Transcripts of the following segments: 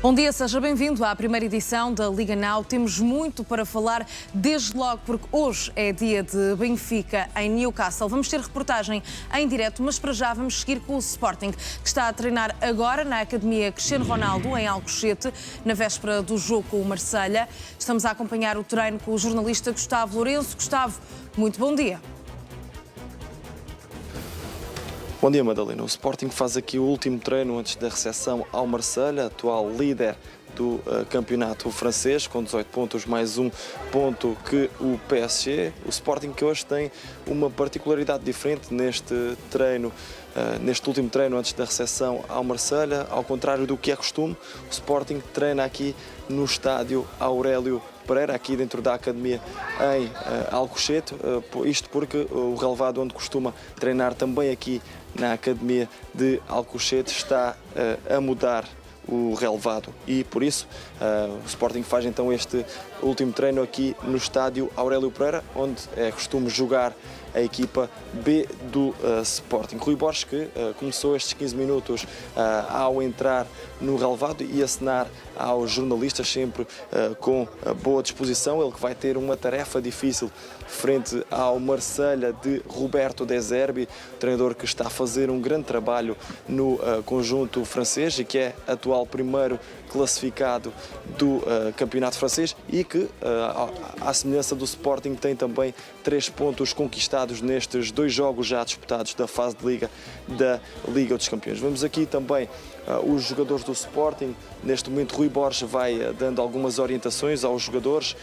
Bom dia, seja bem-vindo à primeira edição da Liga Now. Temos muito para falar, desde logo porque hoje é dia de Benfica em Newcastle. Vamos ter reportagem em direto, mas para já vamos seguir com o Sporting, que está a treinar agora na Academia Cristiano Ronaldo, em Alcochete, na véspera do jogo com o Marselha. Estamos a acompanhar o treino com o jornalista Gustavo Lourenço. Gustavo, muito bom dia. Bom dia, Madalena. O Sporting faz aqui o último treino antes da recepção ao Marselha, atual líder do campeonato francês, com 18 pontos, mais um ponto que o PSG. O Sporting que hoje tem uma particularidade diferente neste treino, neste último treino antes da recepção ao Marselha. Ao contrário do que é costume, o Sporting treina aqui no estádio Aurélio Pereira, aqui dentro da Academia em Alcochete, isto porque o relevado onde costuma treinar também aqui na Academia de Alcochete está a mudar o relevado e por isso o Sporting faz então este último treino aqui no estádio Aurélio Pereira, onde é costume jogar a equipa B do Sporting. Rui Borges, que começou estes 15 minutos ao entrar no relevado e acenar aos jornalistas sempre com boa disposição. Ele que vai ter uma tarefa difícil frente ao Marselha de Roberto De Zerbi, treinador que está a fazer um grande trabalho no conjunto francês e que é atual primeiro classificado do campeonato francês e que, à semelhança do Sporting, tem também 3 pontos conquistados nestes 2 jogos já disputados da fase de Liga da Liga dos Campeões. Vemos aqui também os jogadores do Sporting. Neste momento Rui Borges vai dando algumas orientações aos jogadores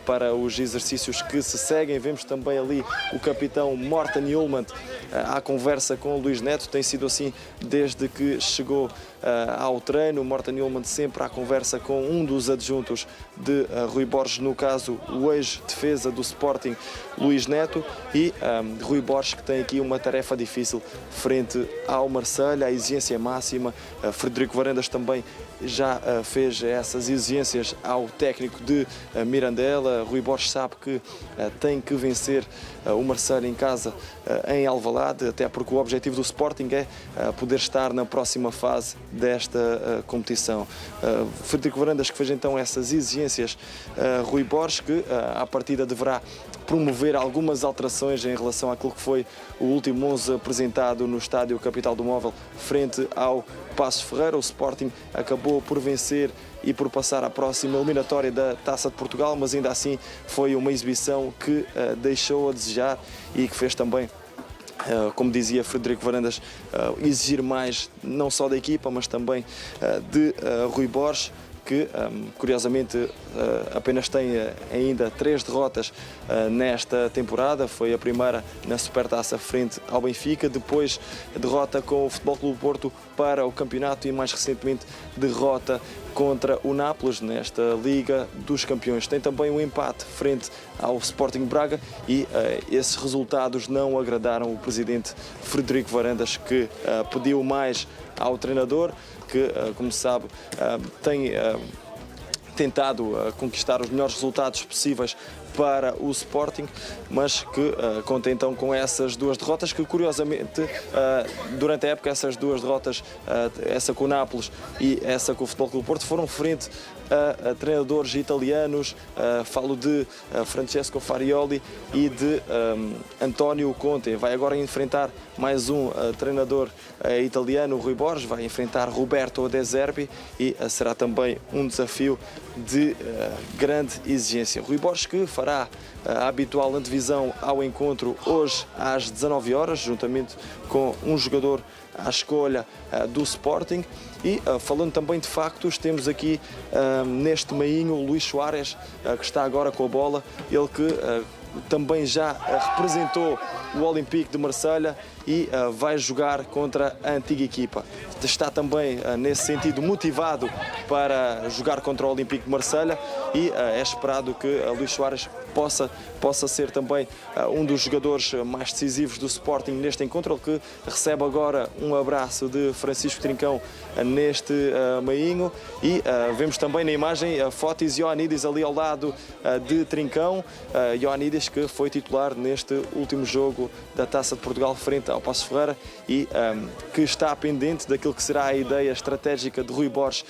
para os exercícios que se seguem. Vemos também ali o capitão Morten Hjulmand à conversa com o Luís Neto. Tem sido assim desde que chegou ao treino. Morten Hjulmand sempre à conversa com um dos adjuntos de Rui Borges, no caso o ex-defesa do Sporting, Luís Neto, e Rui Borges que tem aqui uma tarefa difícil frente ao Marselha, a exigência máxima. Frederico Varandas também já fez essas exigências ao técnico de Mirandela. Rui Borges sabe que tem que vencer o Marselha em casa em Alvalade, até porque o objetivo do Sporting é poder estar na próxima fase desta competição. Frederico Varandas que fez então essas exigências, Rui Borges que à partida deverá promover algumas alterações em relação àquilo que foi o último 11 apresentado no estádio Capital do Móvel frente ao Passos Ferreira. O Sporting acabou por vencer e por passar à próxima eliminatória da Taça de Portugal, mas ainda assim foi uma exibição que deixou a desejar e que fez também, como dizia Frederico Varandas, exigir mais não só da equipa, mas também de Rui Borges, que curiosamente apenas tem ainda 3 derrotas nesta temporada. Foi a primeira na Supertaça frente ao Benfica, depois derrota com o Futebol Clube do Porto para o campeonato e mais recentemente derrota contra o Nápoles nesta Liga dos Campeões. Tem também um empate frente ao Sporting Braga e esses resultados não agradaram o presidente Frederico Varandas, que pediu mais ao treinador, que, como se sabe, tem tentado conquistar os melhores resultados possíveis para o Sporting, mas que conta então com essas 2 derrotas que, curiosamente, durante a época, essas 2 derrotas, essa com o Nápoles e essa com o Futebol Clube do Porto, foram frente a treinadores italianos. Falo de Francesco Farioli e de António Conte. Vai agora enfrentar mais um treinador italiano, Rui Borges, vai enfrentar Roberto De Zerbi e será também um desafio de grande exigência. Rui Borges que fará a habitual antevisão ao encontro hoje às 19 horas, juntamente com um jogador à escolha do Sporting. E falando também de factos, temos aqui neste meinho o Luís Soares, que está agora com a bola, ele que também já representou o Olympique de Marselha e vai jogar contra a antiga equipa. Está também, nesse sentido, motivado para jogar contra o Olympique de Marselha e é esperado que Luís Soares possa ser também um dos jogadores mais decisivos do Sporting neste encontro. Ele que recebe agora um abraço de Francisco Trincão neste meinho e vemos também na imagem Fotis Ioannidis ali ao lado de Trincão. Ioannidis que foi titular neste último jogo da Taça de Portugal frente ao Passos Ferreira e que está pendente daquilo que será a ideia estratégica de Rui Borges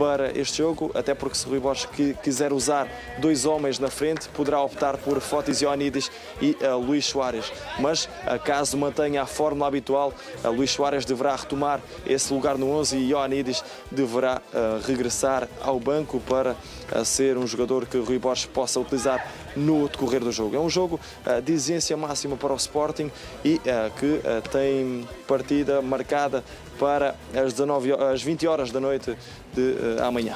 para este jogo, até porque se Rui Borges quiser usar 2 homens na frente, poderá optar por Fotis Ioannidis e Luís Soares. Mas, caso mantenha a fórmula habitual, Luís Soares deverá retomar esse lugar no 11 e Ioannidis deverá regressar ao banco para ser um jogador que Rui Borges possa utilizar no decorrer do jogo. É um jogo de exigência máxima para o Sporting e que tem partida marcada para as 20 horas da noite de amanhã.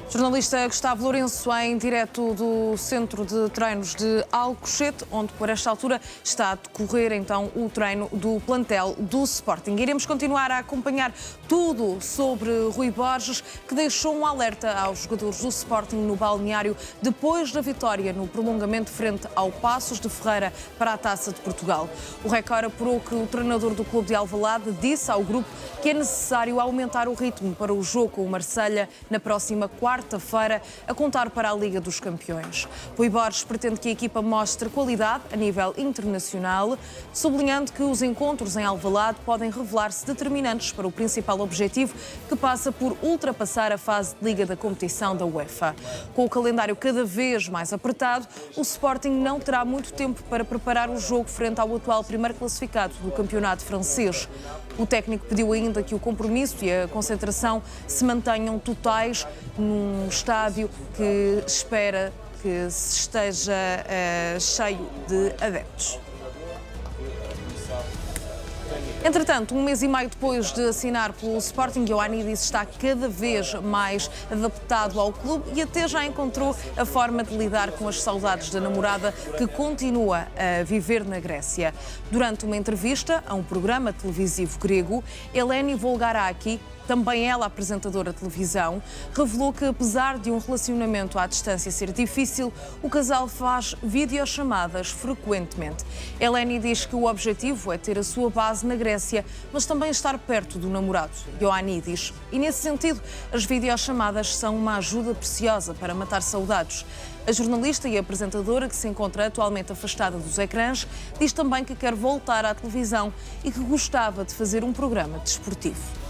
Jornalista Gustavo Lourenço, em direto do Centro de Treinos de Alcochete, onde por esta altura está a decorrer então o treino do plantel do Sporting. Iremos continuar a acompanhar tudo sobre Rui Borges, que deixou um alerta aos jogadores do Sporting no balneário depois da vitória no prolongamento frente ao Paços de Ferreira para a Taça de Portugal. O Record apurou que o treinador do clube de Alvalade disse ao grupo que é necessário aumentar o ritmo para o jogo com o Marselha na próxima quarta-feira, a contar para a Liga dos Campeões. Rui Borges pretende que a equipa mostre qualidade a nível internacional, sublinhando que os encontros em Alvalade podem revelar-se determinantes para o principal objetivo, que passa por ultrapassar a fase de Liga da competição da UEFA. Com o calendário cada vez mais apertado, o Sporting não terá muito tempo para preparar o jogo frente ao atual primeiro classificado do campeonato francês. O técnico pediu ainda que o compromisso e a concentração se mantenham totais num estádio que espera que esteja cheio de adeptos. Entretanto, um mês e meio depois de assinar pelo Sporting, Ioannidis está cada vez mais adaptado ao clube e até já encontrou a forma de lidar com as saudades da namorada, que continua a viver na Grécia. Durante uma entrevista a um programa televisivo grego, Eleni Volgaraki, também ela apresentadora de televisão, revelou que, apesar de um relacionamento à distância ser difícil, o casal faz videochamadas frequentemente. Eleni diz que o objetivo é ter a sua base na Grécia, mas também estar perto do namorado, Ioannidis. E, nesse sentido, as videochamadas são uma ajuda preciosa para matar saudades. A jornalista e apresentadora, que se encontra atualmente afastada dos ecrãs, diz também que quer voltar à televisão e que gostava de fazer um programa desportivo.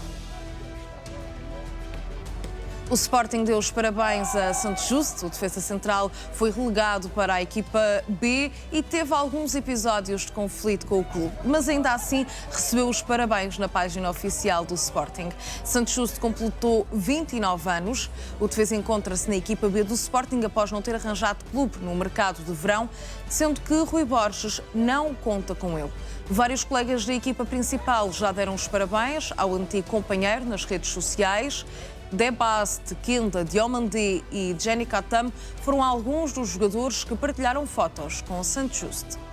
O Sporting deu os parabéns a Santos Justo. O defesa central foi relegado para a equipa B e teve alguns episódios de conflito com o clube, mas ainda assim recebeu os parabéns na página oficial do Sporting. Santos Justo completou 29 anos. O defesa encontra-se na equipa B do Sporting após não ter arranjado clube no mercado de verão, sendo que Rui Borges não conta com ele. Vários colegas da equipa principal já deram os parabéns ao antigo companheiro nas redes sociais. Debast, Kinda, Diomande e Jenny Katam foram alguns dos jogadores que partilharam fotos com o Santos Justo.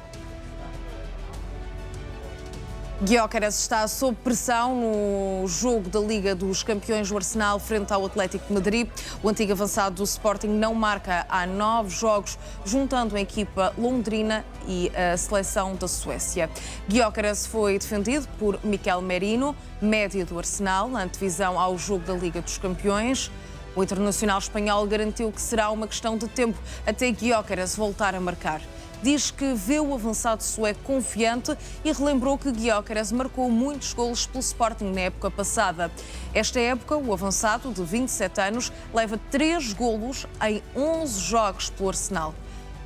Gyökeres está sob pressão no jogo da Liga dos Campeões do Arsenal frente ao Atlético de Madrid. O antigo avançado do Sporting não marca há 9 jogos, juntando a equipa londrina e a seleção da Suécia. Gyökeres foi defendido por Mikel Merino, médio do Arsenal, na antevisão ao jogo da Liga dos Campeões. O internacional espanhol garantiu que será uma questão de tempo até Gyökeres voltar a marcar. Diz que vê o avançado sueco confiante e relembrou que Gyökeres marcou muitos golos pelo Sporting na época passada. Esta época, o avançado, de 27 anos, leva 3 golos em 11 jogos pelo Arsenal.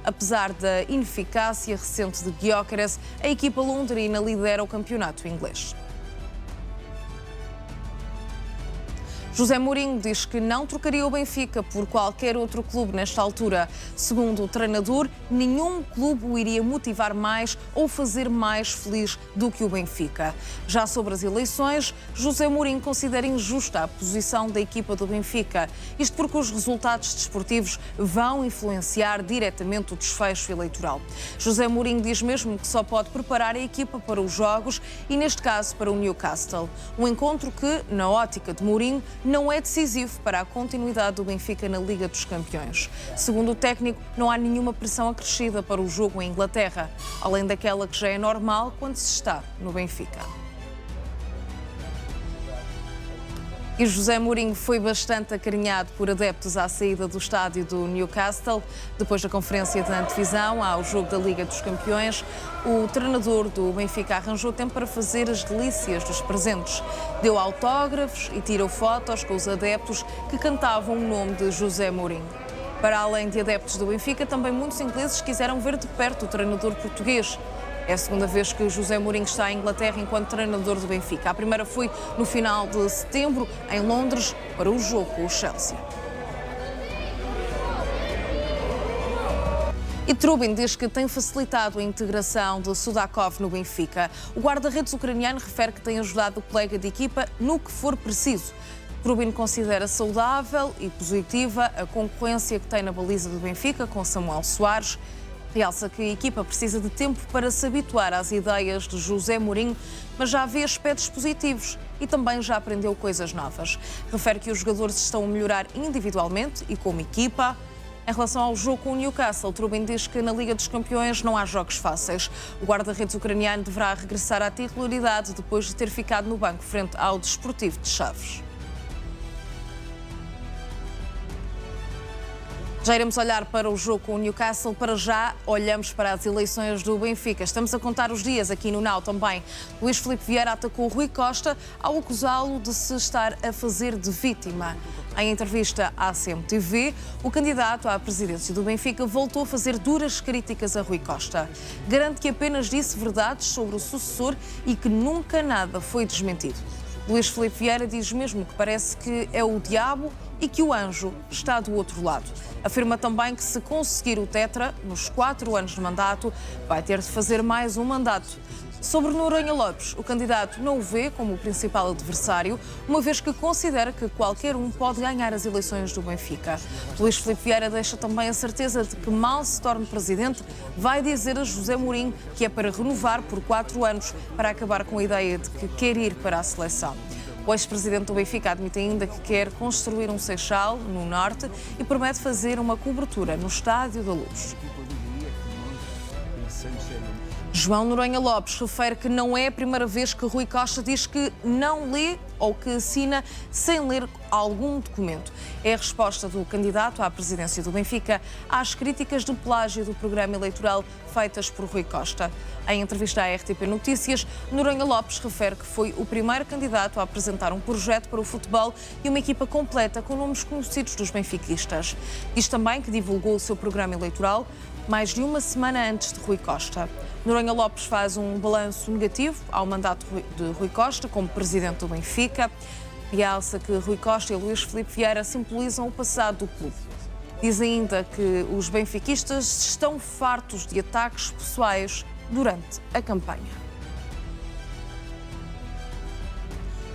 Apesar da ineficácia recente de Gyökeres, a equipa londrina lidera o campeonato inglês. José Mourinho diz que não trocaria o Benfica por qualquer outro clube nesta altura. Segundo o treinador, nenhum clube o iria motivar mais ou fazer mais feliz do que o Benfica. Já sobre as eleições, José Mourinho considera injusta a posição da equipa do Benfica. Isto porque os resultados desportivos vão influenciar diretamente o desfecho eleitoral. José Mourinho diz mesmo que só pode preparar a equipa para os jogos e, neste caso, para o Newcastle. Um encontro que, na ótica de Mourinho, não é decisivo para a continuidade do Benfica na Liga dos Campeões. Segundo o técnico, não há nenhuma pressão acrescida para o jogo em Inglaterra, além daquela que já é normal quando se está no Benfica. E José Mourinho foi bastante acarinhado por adeptos à saída do estádio do Newcastle. Depois da conferência de antevisão ao jogo da Liga dos Campeões, o treinador do Benfica arranjou tempo para fazer as delícias dos presentes. Deu autógrafos e tirou fotos com os adeptos que cantavam o nome de José Mourinho. Para além de adeptos do Benfica, também muitos ingleses quiseram ver de perto o treinador português. É a segunda vez que José Mourinho está em Inglaterra enquanto treinador do Benfica. A primeira foi no final de setembro, em Londres, para o jogo com o Chelsea. E Trubin diz que tem facilitado a integração de Sudakov no Benfica. O guarda-redes ucraniano refere que tem ajudado o colega de equipa no que for preciso. Trubin considera saudável e positiva a concorrência que tem na baliza do Benfica com Samuel Soares. Realça que a equipa precisa de tempo para se habituar às ideias de José Mourinho, mas já vê aspectos positivos e também já aprendeu coisas novas. Refere que os jogadores estão a melhorar individualmente e como equipa. Em relação ao jogo com o Newcastle, Trubin diz que na Liga dos Campeões não há jogos fáceis. O guarda-redes ucraniano deverá regressar à titularidade depois de ter ficado no banco frente ao Desportivo de Chaves. Já iremos olhar para o jogo com o Newcastle. Para já, olhamos para as eleições do Benfica. Estamos a contar os dias aqui no Now também. Luís Filipe Vieira atacou Rui Costa ao acusá-lo de se estar a fazer de vítima. Em entrevista à CMTV, o candidato à presidência do Benfica voltou a fazer duras críticas a Rui Costa. Garante que apenas disse verdades sobre o sucessor e que nunca nada foi desmentido. Luís Filipe Vieira diz mesmo que parece que é o diabo e que o anjo está do outro lado. Afirma também que se conseguir o tetra, nos 4 anos de mandato, vai ter de fazer mais um mandato. Sobre Noronha Lopes, o candidato não o vê como o principal adversário, uma vez que considera que qualquer um pode ganhar as eleições do Benfica. Luís Filipe Vieira deixa também a certeza de que, mal se torne presidente, vai dizer a José Mourinho que é para renovar por 4 anos para acabar com a ideia de que quer ir para a seleção. O ex-presidente do Benfica admite ainda que quer construir um Seixal no norte e promete fazer uma cobertura no Estádio da Luz. João Noronha Lopes refere que não é a primeira vez que Rui Costa diz que não lê ou que assina sem ler algum documento. É a resposta do candidato à presidência do Benfica às críticas do plágio do programa eleitoral feitas por Rui Costa. Em entrevista à RTP Notícias, Noronha Lopes refere que foi o primeiro candidato a apresentar um projeto para o futebol e uma equipa completa com nomes conhecidos dos benfiquistas. Diz também que divulgou o seu programa eleitoral mais de uma semana antes de Rui Costa. Noronha Lopes faz um balanço negativo ao mandato de Rui Costa como presidente do Benfica. Realça que Rui Costa e Luís Filipe Vieira simbolizam o passado do clube. Diz ainda que os benfiquistas estão fartos de ataques pessoais durante a campanha.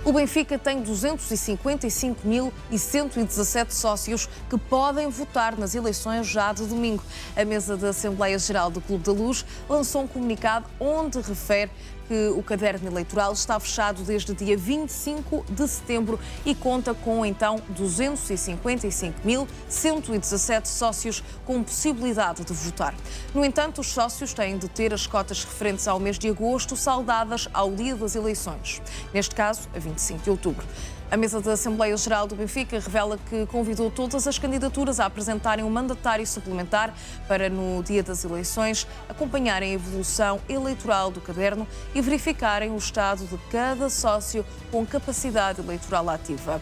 O Benfica tem 255.117 sócios que podem votar nas eleições já de domingo. A mesa da Assembleia Geral do Clube da Luz lançou um comunicado onde refere que o caderno eleitoral está fechado desde dia 25 de setembro e conta com, então, 255.117 sócios com possibilidade de votar. No entanto, os sócios têm de ter as cotas referentes ao mês de agosto saldadas ao dia das eleições, neste caso, a 25 de outubro. A mesa da Assembleia Geral do Benfica revela que convidou todas as candidaturas a apresentarem um mandatário suplementar para, no dia das eleições, acompanharem a evolução eleitoral do caderno e verificarem o estado de cada sócio com capacidade eleitoral ativa.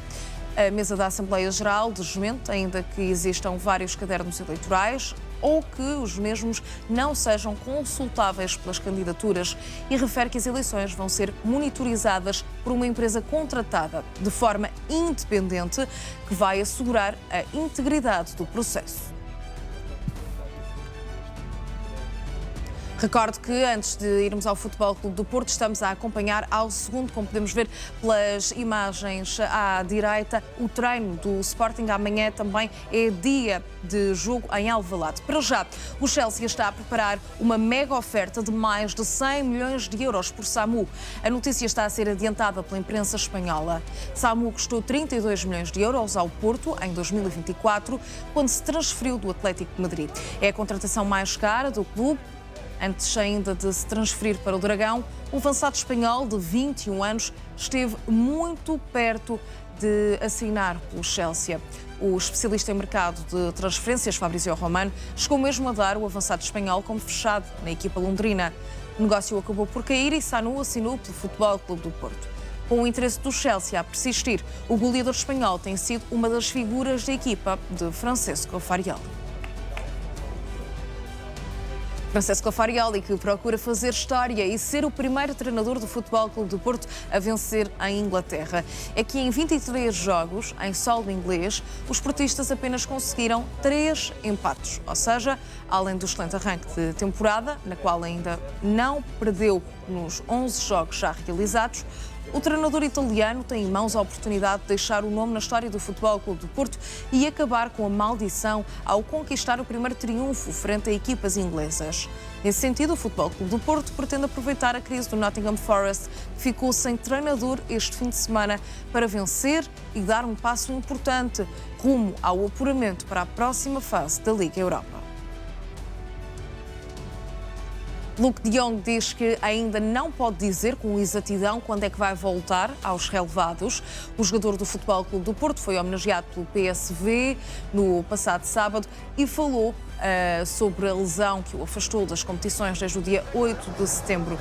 A mesa da Assembleia Geral desmente ainda que existam vários cadernos eleitorais ou que os mesmos não sejam consultáveis pelas candidaturas e refere que as eleições vão ser monitorizadas por uma empresa contratada de forma independente que vai assegurar a integridade do processo. Recordo que antes de irmos ao Futebol Clube do Porto, estamos a acompanhar ao segundo, como podemos ver pelas imagens à direita, o treino do Sporting. Amanhã também é dia de jogo em Alvalade. Para já, o Chelsea está a preparar uma mega oferta de mais de 100 milhões de euros por Samu. A notícia está a ser adiantada pela imprensa espanhola. Samu custou 32 milhões de euros ao Porto em 2024, quando se transferiu do Atlético de Madrid. É a contratação mais cara do clube Antes ainda de se transferir para o Dragão, o avançado espanhol de 21 anos esteve muito perto de assinar pelo Chelsea. O especialista em mercado de transferências, Fabrizio Romano, chegou mesmo a dar o avançado espanhol como fechado na equipa londrina. O negócio acabou por cair e Sanu assinou pelo Futebol Clube do Porto. Com o interesse do Chelsea a persistir, o goleador espanhol tem sido uma das figuras da equipa de Francesco Farioli. Francesco Farioli, que procura fazer história e ser o primeiro treinador do Futebol Clube do Porto a vencer em Inglaterra. É que em 23 jogos, em solo inglês, os portistas apenas conseguiram 3 empates. Ou seja, além do excelente arranque de temporada, na qual ainda não perdeu nos 11 jogos já realizados, o treinador italiano tem em mãos a oportunidade de deixar o nome na história do Futebol Clube do Porto e acabar com a maldição ao conquistar o primeiro triunfo frente a equipas inglesas. Nesse sentido, o Futebol Clube do Porto pretende aproveitar a crise do Nottingham Forest, que ficou sem treinador este fim de semana, para vencer e dar um passo importante rumo ao apuramento para a próxima fase da Liga Europa. Luuk de Jong diz que ainda não pode dizer com exatidão quando é que vai voltar aos relevados. O jogador do Futebol Clube do Porto foi homenageado pelo PSV no passado sábado e falou sobre a lesão que o afastou das competições desde o dia 8 de setembro.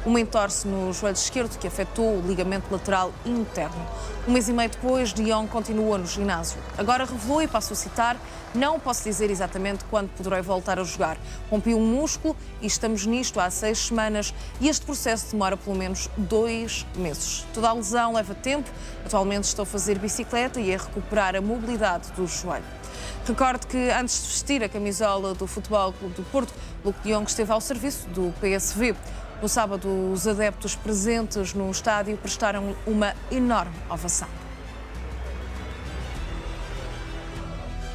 Uma entorse no joelho esquerdo que afetou o ligamento lateral interno. Um mês e meio depois, de Jong continua no ginásio. Agora revelou, e passo a citar, não posso dizer exatamente quando poderei voltar a jogar. Rompi um músculo e estamos nisto há 6 semanas e este processo demora pelo menos 2 meses. Toda a lesão leva tempo. Atualmente estou a fazer bicicleta e a recuperar a mobilidade do joelho. Recordo que antes de vestir a camisola do Futebol Clube do Porto, Luuk de Jong esteve ao serviço do PSV. No sábado, os adeptos presentes no estádio prestaram uma enorme ovação.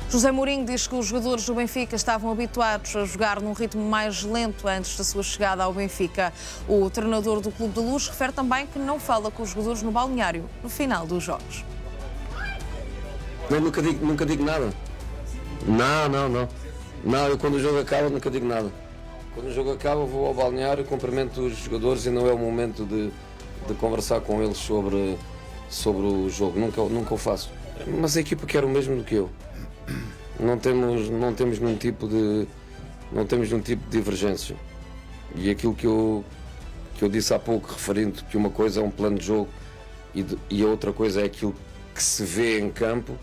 José Mourinho diz que os jogadores do Benfica estavam habituados a jogar num ritmo mais lento antes da sua chegada ao Benfica. O treinador do Clube de Luz refere também que não fala com os jogadores no balneário no final dos jogos. Eu nunca digo nada. Não, eu quando o jogo acaba nunca digo nada. Quando o jogo acaba vou ao balneário, cumprimento os jogadores e não é o momento de conversar com eles sobre o jogo. Nunca o faço. Mas a equipa quer o mesmo do que eu. Não temos nenhum tipo de divergência. E aquilo que eu disse há pouco, referindo que uma coisa é um plano de jogo e a outra coisa é aquilo que se vê em campo,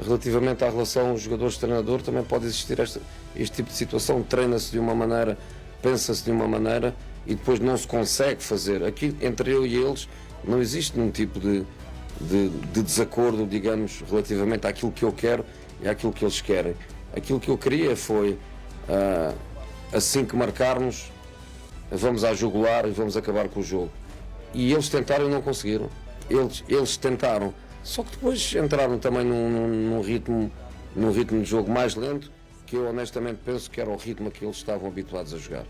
relativamente à relação jogadores-treinador, também pode existir este tipo de situação. Treina-se de uma maneira, pensa-se de uma maneira e depois não se consegue fazer. Aqui, entre eu e eles, não existe nenhum tipo de desacordo, digamos, relativamente àquilo que eu quero e àquilo que eles querem. Aquilo que eu queria foi, assim que marcarmos, vamos à jugular e vamos acabar com o jogo. E eles tentaram e não conseguiram. Eles tentaram, só que depois entraram também num ritmo de jogo mais lento, que eu honestamente penso que era o ritmo a que eles estavam habituados a jogar.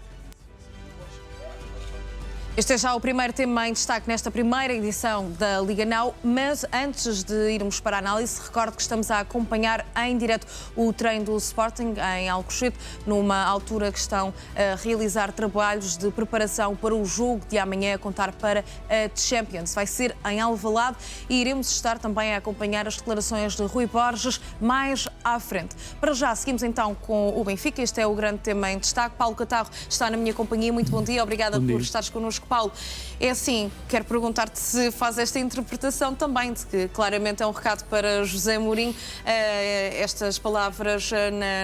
Este é já o primeiro tema em destaque nesta primeira edição da Liga Now, mas antes de irmos para a análise, recordo que estamos a acompanhar em direto o treino do Sporting em Alcochete, numa altura que estão a realizar trabalhos de preparação para o jogo de amanhã, a contar para a Champions. Vai ser em Alvalade e iremos estar também a acompanhar as declarações de Rui Borges mais à frente. Para já, seguimos então com o Benfica. Este é o grande tema em destaque. Paulo Catarro está na minha companhia. Muito bom dia. Obrigada por estares connosco. Paulo, é assim, quero perguntar-te se faz esta interpretação também, de que claramente é um recado para José Mourinho, estas palavras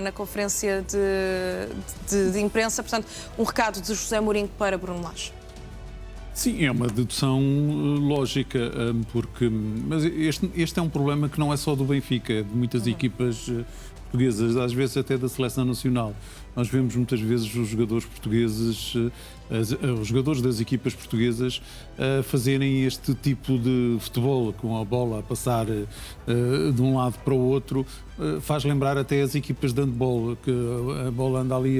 na conferência de imprensa, portanto, um recado de José Mourinho para Bruno Lage. Sim, é uma dedução lógica, mas este é um problema que não é só do Benfica, é de muitas equipas portuguesas, às vezes até da Seleção Nacional. Nós vemos muitas vezes os jogadores portugueses os jogadores das equipas portuguesas a fazerem este tipo de futebol, com a bola a passar de um lado para o outro. Faz lembrar até as equipas de handball, que a bola anda ali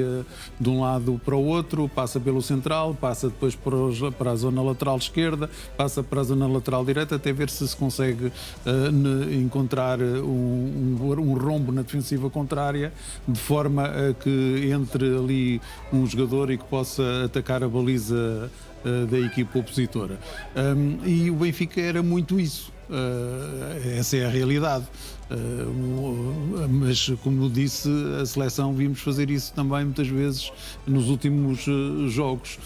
de um lado para o outro, passa pelo central, passa depois para a zona lateral esquerda, passa para a zona lateral direita, até ver se consegue encontrar um rombo na defensiva contrária, de forma a que entre ali um jogador e que possa atacar a baliza da equipa opositora. E o Benfica era muito isso. Essa é a realidade. Mas, como disse, a seleção vimos fazer isso também muitas vezes nos últimos jogos.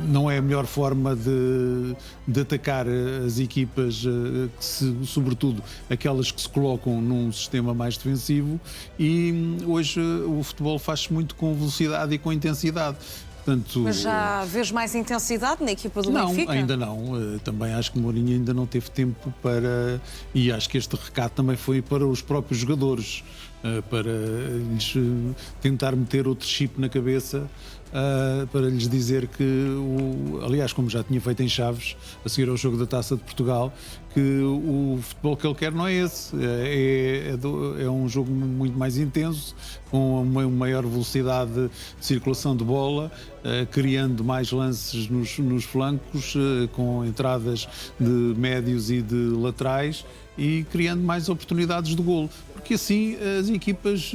Não é a melhor forma de atacar as equipas, sobretudo aquelas que se colocam num sistema mais defensivo, e hoje o futebol faz-se muito com velocidade e com intensidade. Portanto, mas já vês mais intensidade na equipa do Benfica? Não, ainda não. Também acho que Mourinho ainda não teve tempo para... E acho que este recado também foi para os próprios jogadores, para lhes tentar meter outro chip na cabeça, para lhes dizer que, aliás, como já tinha feito em Chaves, a seguir ao jogo da Taça de Portugal, que o futebol que ele quer não é esse. É um jogo muito mais intenso, com uma maior velocidade de circulação de bola, criando mais lances nos flancos, com entradas de médios e de laterais, e criando mais oportunidades de golo. Porque assim as equipas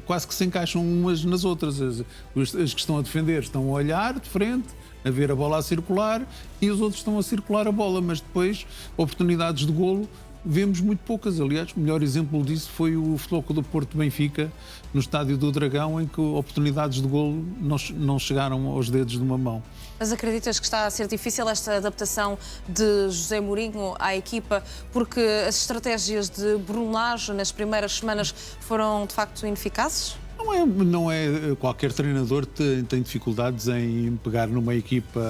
quase que se encaixam umas nas outras. As que estão a defender estão a olhar de frente, a ver a bola a circular, e os outros estão a circular a bola, mas depois oportunidades de golo vemos muito poucas. Aliás, o melhor exemplo disso foi o Futebol do Porto Benfica, no Estádio do Dragão, em que oportunidades de golo não chegaram aos dedos de uma mão. Mas acreditas que está a ser difícil esta adaptação de José Mourinho à equipa, porque as estratégias de Bruno Lage nas primeiras semanas foram de facto ineficazes? Não é qualquer treinador tem dificuldades em pegar numa equipa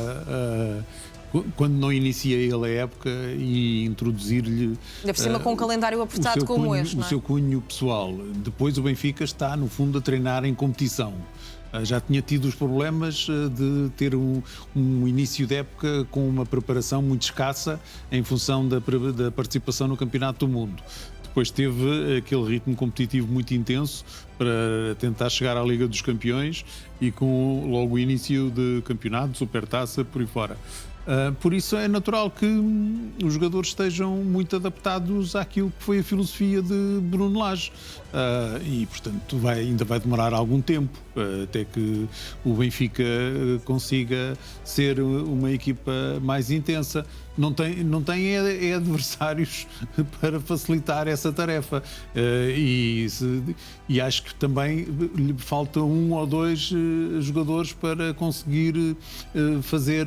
quando não inicia ele a época e introduzir-lhe... Ainda por cima com um calendário apertado como este, não é? O seu cunho pessoal. Depois o Benfica está, no fundo, a treinar em competição. Já tinha tido os problemas de ter um início de época com uma preparação muito escassa em função da participação no Campeonato do Mundo. Depois teve aquele ritmo competitivo muito intenso para tentar chegar à Liga dos Campeões e com logo o início de campeonato, Supertaça, por aí fora. Por isso é natural que os jogadores estejam muito adaptados àquilo que foi a filosofia de Bruno Lage. E, portanto, ainda vai demorar algum tempo até que o Benfica consiga ser uma equipa mais intensa. Não tem adversários para facilitar essa tarefa. E acho que também lhe falta um ou dois jogadores para conseguir fazer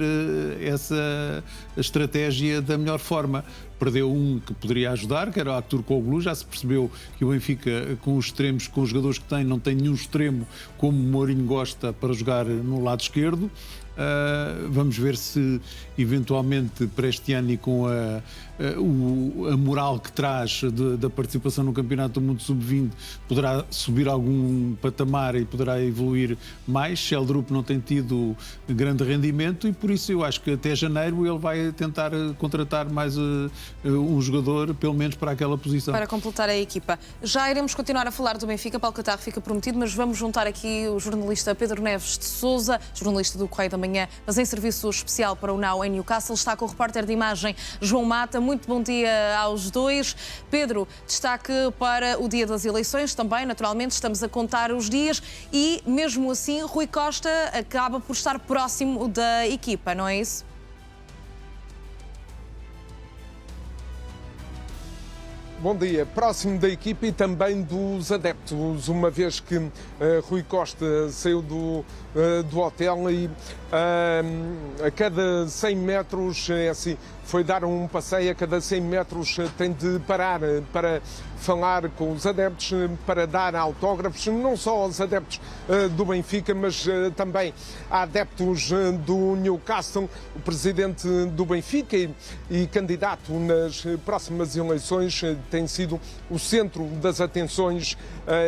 essa estratégia da melhor forma. Perdeu um que poderia ajudar, que era o Aktürkoğlu. Já se percebeu que o Benfica, com os extremos, com os jogadores que tem, não tem nenhum extremo como o Mourinho gosta para jogar no lado esquerdo. Vamos ver se eventualmente para este ano, e com a moral que traz da participação no Campeonato do Mundo Sub-20, poderá subir algum patamar e poderá evoluir mais. Sheldrup não tem tido grande rendimento e por isso eu acho que até janeiro ele vai tentar contratar mais um jogador, pelo menos para aquela posição. Para completar a equipa. Já iremos continuar a falar do Benfica, Paulo Catarro fica prometido, mas vamos juntar aqui o jornalista Pedro Neves de Sousa, jornalista do Correio da Manhã, mas em serviço especial para o Now em Newcastle. Está com o repórter de imagem João Mata. Muito bom dia aos dois. Pedro, destaque para o dia das eleições também, naturalmente, estamos a contar os dias e, mesmo assim, Rui Costa acaba por estar próximo da equipa, não é isso? Bom dia. Próximo da equipa e também dos adeptos, uma vez que Rui Costa saiu do hotel e a cada 100 metros foi dar um passeio, a cada 100 metros tem de parar para falar com os adeptos, para dar autógrafos, não só aos adeptos do Benfica, mas também a adeptos do Newcastle. O presidente do Benfica e candidato nas próximas eleições tem sido o centro das atenções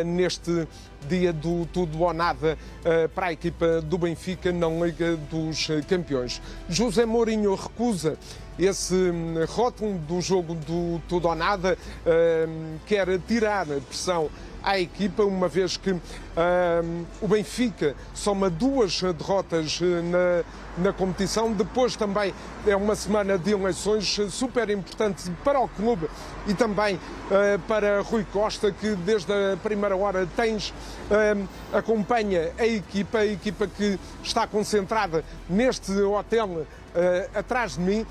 neste dia do tudo ou nada para a equipa do Benfica na Liga dos Campeões. José Mourinho recusa esse rótulo do jogo do tudo ou nada, quer tirar a pressão à equipa, uma vez que o Benfica soma 2 derrotas na competição. Depois também é uma semana de eleições super importante para o clube e também para Rui Costa, que desde a primeira hora acompanha a equipa que está concentrada neste hotel atrás de mim,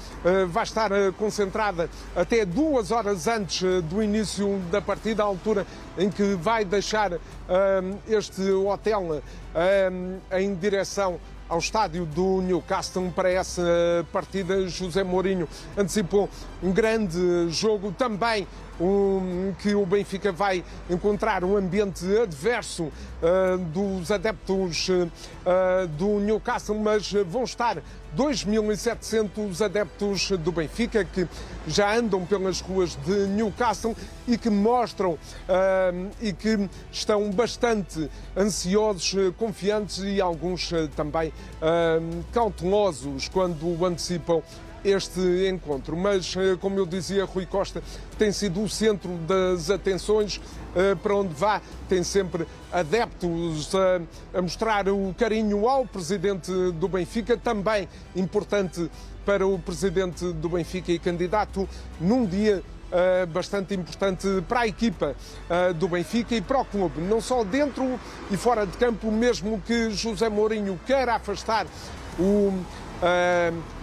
vai estar concentrada até 2 horas antes do início da partida, à altura em que vai deixar este hotel em direção ao estádio do Newcastle para essa partida. José Mourinho antecipou um grande jogo, também que o Benfica vai encontrar um ambiente adverso dos adeptos do Newcastle, mas vão estar 2.700 adeptos do Benfica que já andam pelas ruas de Newcastle e que mostram e que estão bastante ansiosos, confiantes e alguns também cautelosos quando antecipam este encontro. Mas, como eu dizia, Rui Costa tem sido o centro das atenções, para onde vá tem sempre adeptos a mostrar o carinho ao presidente do Benfica, também importante para o presidente do Benfica e candidato num dia bastante importante para a equipa do Benfica e para o clube, não só dentro e fora de campo, mesmo que José Mourinho queira afastar o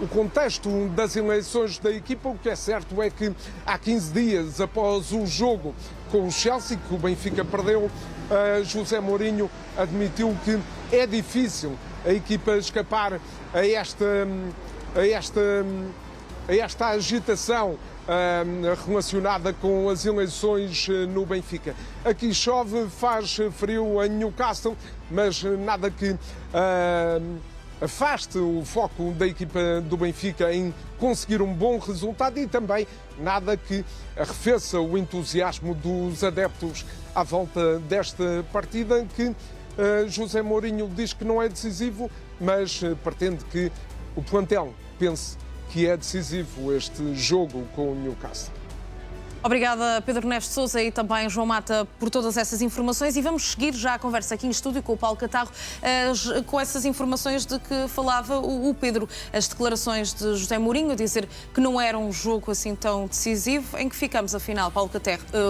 contexto das eleições da equipa. O que é certo é que há 15 dias após o jogo com o Chelsea, que o Benfica perdeu, José Mourinho admitiu que é difícil a equipa escapar a esta agitação relacionada com as eleições no Benfica. Aqui chove, faz frio em Newcastle, mas nada que afaste o foco da equipa do Benfica em conseguir um bom resultado e também nada que arrefeça o entusiasmo dos adeptos à volta desta partida, que José Mourinho diz que não é decisivo, mas pretende que o plantel pense que é decisivo este jogo com o Newcastle. Obrigada, Pedro Neves de Sousa, e também João Mata, por todas essas informações. E vamos seguir já a conversa aqui em estúdio com o Paulo Catarro, com essas informações de que falava o Pedro, as declarações de José Mourinho, a dizer que não era um jogo assim tão decisivo. Em que ficamos, afinal, Paulo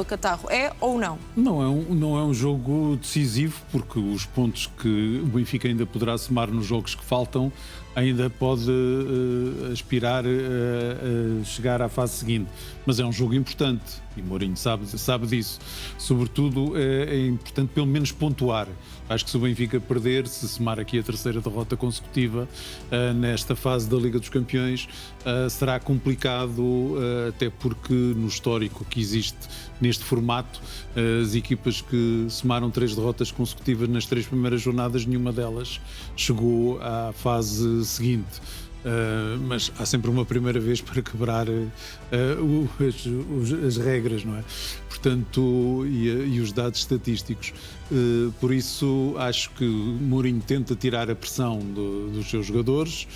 Catarro? É ou não? Não é um jogo decisivo, porque os pontos que o Benfica ainda poderá somar nos jogos que faltam ainda pode aspirar a chegar à fase seguinte. Mas é um jogo importante e Mourinho sabe disso. Sobretudo é importante pelo menos pontuar. Acho que se o Benfica perder, se somar aqui a 3ª derrota consecutiva nesta fase da Liga dos Campeões, será complicado, até porque no histórico que existe neste formato, as equipas que somaram 3 derrotas consecutivas nas 3 primeiras jornadas, nenhuma delas chegou à fase seguinte. Mas há sempre uma primeira vez para quebrar as regras, não é? Portanto, e os dados estatísticos. Por isso, acho que Mourinho tenta tirar a pressão dos seus jogadores,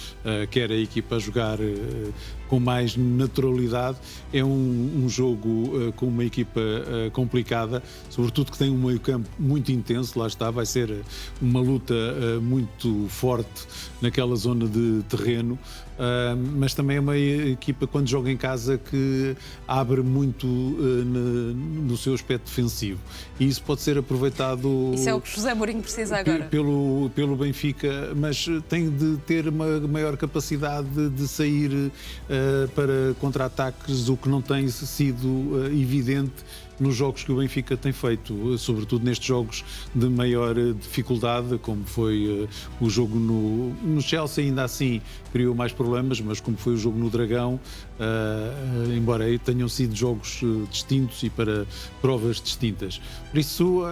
quer a equipa a jogar com mais naturalidade. É um jogo com uma equipa complicada, sobretudo que tem um meio-campo muito intenso, lá está, vai ser uma luta muito forte naquela zona de terreno. Mas também é uma equipa, quando joga em casa, que abre muito no seu aspecto defensivo, e isso pode ser aproveitado. Isso é o que José Mourinho precisa agora pelo Benfica, mas tem de ter uma maior capacidade de sair para contra-ataques, o que não tem sido evidente nos jogos que o Benfica tem feito, sobretudo nestes jogos de maior dificuldade, como foi o jogo no Chelsea. Ainda assim criou mais problemas, mas como foi o jogo no Dragão, embora tenham sido jogos distintos e para provas distintas. Por isso,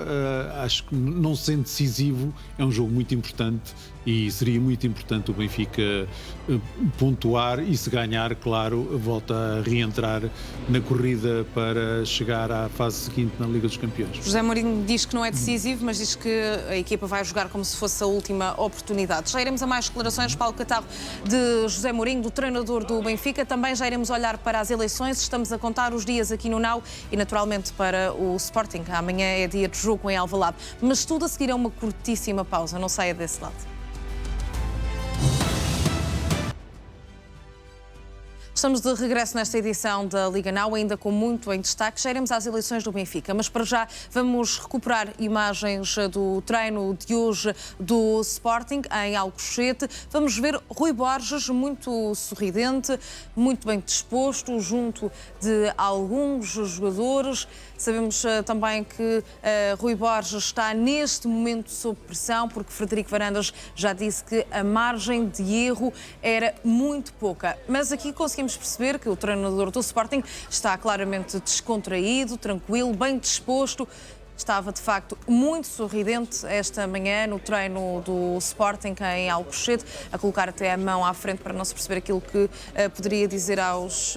acho que, não sendo decisivo, é um jogo muito importante e seria muito importante o Benfica pontuar, e se ganhar, claro, volta a reentrar na corrida para chegar à fase seguinte na Liga dos Campeões. José Mourinho diz que não é decisivo, mas diz que a equipa vai jogar como se fosse a última oportunidade. Já iremos a mais declarações, Paulo Catarro, de José Mourinho, do treinador do Benfica. Também já iremos olhar para as eleições. Estamos a contar os dias aqui no Now e, naturalmente, para o Sporting. Amanhã é dia de jogo em Alvalade. Mas tudo a seguir a uma curtíssima pausa. Não saia desse lado. Estamos de regresso nesta edição da Liga Now, ainda com muito em destaque. Já iremos às eleições do Benfica, mas para já vamos recuperar imagens do treino de hoje do Sporting em Alcochete. Vamos ver Rui Borges muito sorridente, muito bem disposto, junto de alguns jogadores. Sabemos também que Rui Borges está neste momento sob pressão, porque Frederico Varandas já disse que a margem de erro era muito pouca. Mas aqui conseguimos perceber que o treinador do Sporting está claramente descontraído, tranquilo, bem disposto. Estava, de facto, muito sorridente esta manhã no treino do Sporting em Alcochete, a colocar até a mão à frente para não se perceber aquilo que poderia dizer aos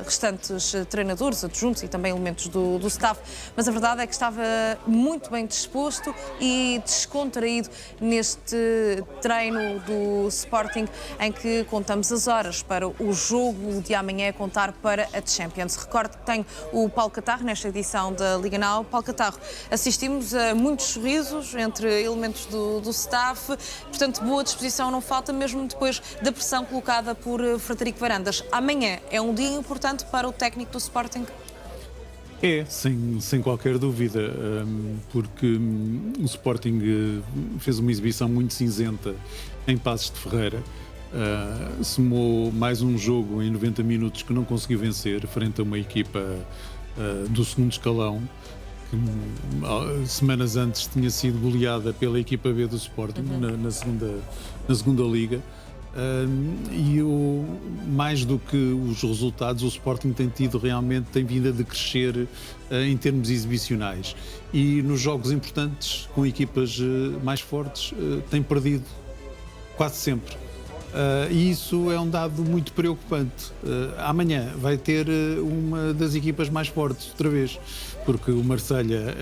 restantes treinadores, adjuntos e também elementos do staff. Mas a verdade é que estava muito bem disposto e descontraído neste treino do Sporting, em que contamos as horas para o jogo de amanhã, contar para a Champions. Recordo que tenho o Paulo Catarro nesta edição da Liga Now. Paulo Catarro, assistimos a muitos sorrisos entre elementos do staff, portanto, boa disposição não falta, mesmo depois da pressão colocada por Frederico Varandas. Amanhã é um dia importante para o técnico do Sporting? É, sem qualquer dúvida, porque o Sporting fez uma exibição muito cinzenta em Paços de Ferreira. Somou mais um jogo em 90 minutos que não conseguiu vencer frente a uma equipa do segundo escalão, que semanas antes tinha sido goleada pela equipa B do Sporting na segunda liga. E mais do que os resultados, o Sporting tem vindo a decrescer em termos exibicionais, e nos jogos importantes com equipas mais fortes tem perdido quase sempre. E isso é um dado muito preocupante. Amanhã vai ter uma das equipas mais fortes outra vez, porque o Marselha,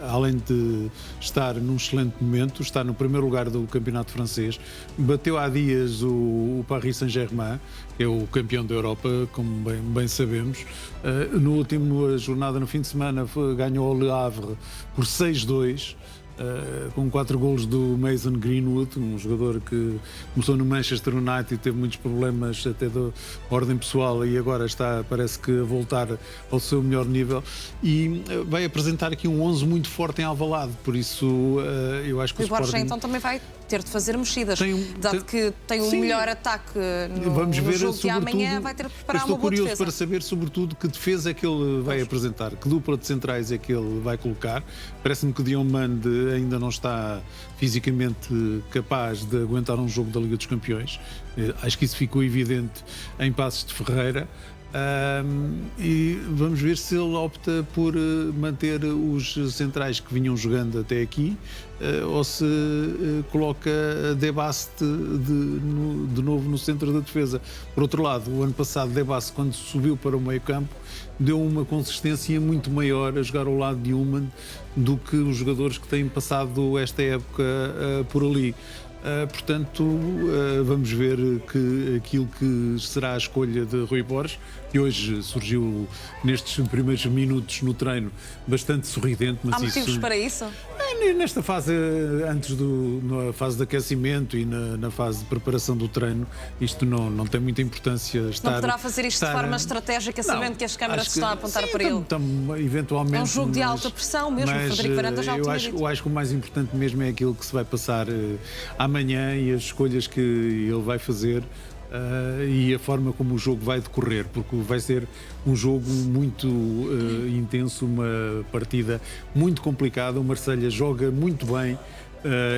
além de estar num excelente momento, está no primeiro lugar do campeonato francês, bateu há dias o Paris Saint-Germain, que é o campeão da Europa, como bem sabemos. No último jornada, no fim de semana, ganhou o Le Havre por 6-2. Com 4 golos do Mason Greenwood, um jogador que começou no Manchester United e teve muitos problemas até de ordem pessoal, e agora parece que a voltar ao seu melhor nível, e vai apresentar aqui um 11 muito forte em Alvalade, por isso eu acho que o Sporting... então também vai ter de fazer mexidas, dado que tem o melhor ataque no jogo de amanhã, vai ter de preparar uma boa defesa. Estou curioso para saber, sobretudo, que defesa é que ele vai apresentar, que dupla de centrais é que ele vai colocar. Parece-me que o Diomande ainda não está fisicamente capaz de aguentar um jogo da Liga dos Campeões. Acho que isso ficou evidente em Paços de Ferreira. E vamos ver se ele opta por manter os centrais que vinham jogando até aqui, ou se coloca Debaste de novo no centro da defesa. Por outro lado, o ano passado Debaste, quando subiu para o meio campo, deu uma consistência muito maior a jogar ao lado de Ullmann do que os jogadores que têm passado esta época por ali. Portanto, vamos ver aquilo que será a escolha de Rui Borges, que hoje surgiu nestes primeiros minutos no treino bastante sorridente. Mas há motivos para isso? Nesta fase, na fase de aquecimento e na fase de preparação do treino, isto não tem muita importância. Não poderá fazer isto de forma estratégica, sabendo que as câmaras estão a apontar para ele? Eventualmente, é um jogo de alta pressão mesmo, Frederico Varandas já o tinha dito. Eu acho que o mais importante mesmo é aquilo que se vai passar amanhã e as escolhas que ele vai fazer. E a forma como o jogo vai decorrer, porque vai ser um jogo muito intenso, uma partida muito complicada. O Marselha joga muito bem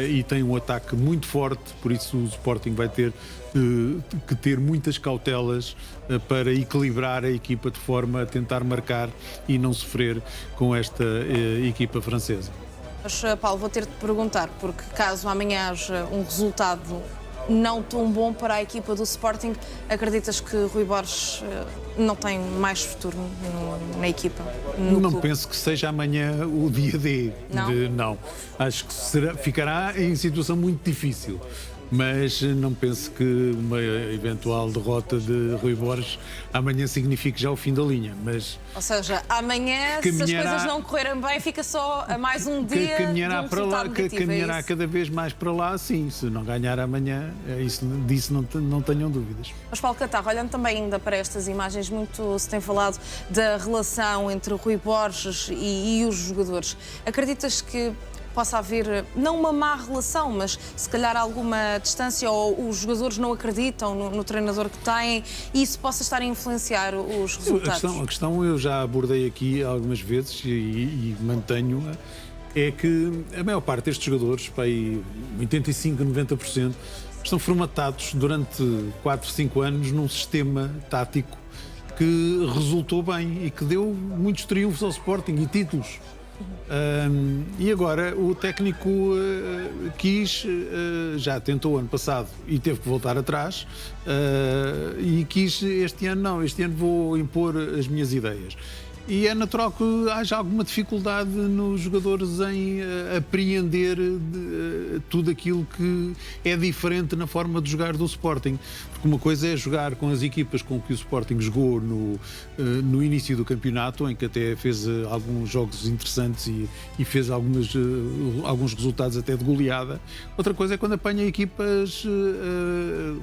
e tem um ataque muito forte, por isso o Sporting vai ter que ter muitas cautelas para equilibrar a equipa de forma a tentar marcar e não sofrer com esta equipa francesa. Mas, Paulo, vou ter de perguntar, porque caso amanhã haja um resultado não tão bom para a equipa do Sporting. Acreditas que Rui Borges não tem mais futuro na equipa? Não penso que seja amanhã o dia D. Não. Acho que ficará em situação muito difícil. Mas não penso que uma eventual derrota de Rui Borges amanhã signifique já o fim da linha. Mas ou seja, amanhã, se as coisas não correrem bem, fica só a mais um dia caminhará de um para lá, negativo, caminhará cada vez mais para lá, sim. Se não ganhar amanhã, disso não tenham dúvidas. Mas Paulo Catarro, olhando também ainda para estas imagens, muito se tem falado da relação entre Rui Borges e os jogadores. Acreditas que possa haver, não uma má relação, mas se calhar alguma distância, ou os jogadores não acreditam no treinador que têm, e isso possa estar a influenciar os resultados? A questão eu já abordei aqui algumas vezes e mantenho-a, é que a maior parte destes jogadores, para aí 85% a 90%, estão formatados durante 4, 5 anos num sistema tático que resultou bem e que deu muitos triunfos ao Sporting e títulos. E agora o técnico já tentou ano passado e teve que voltar atrás, e quis este ano vou impor as minhas ideias. E é natural que haja alguma dificuldade nos jogadores em apreender tudo aquilo que é diferente na forma de jogar do Sporting. Porque uma coisa é jogar com as equipas com que o Sporting jogou no início do campeonato, em que até fez alguns jogos interessantes e fez alguns resultados até de goleada. Outra coisa é quando apanha equipas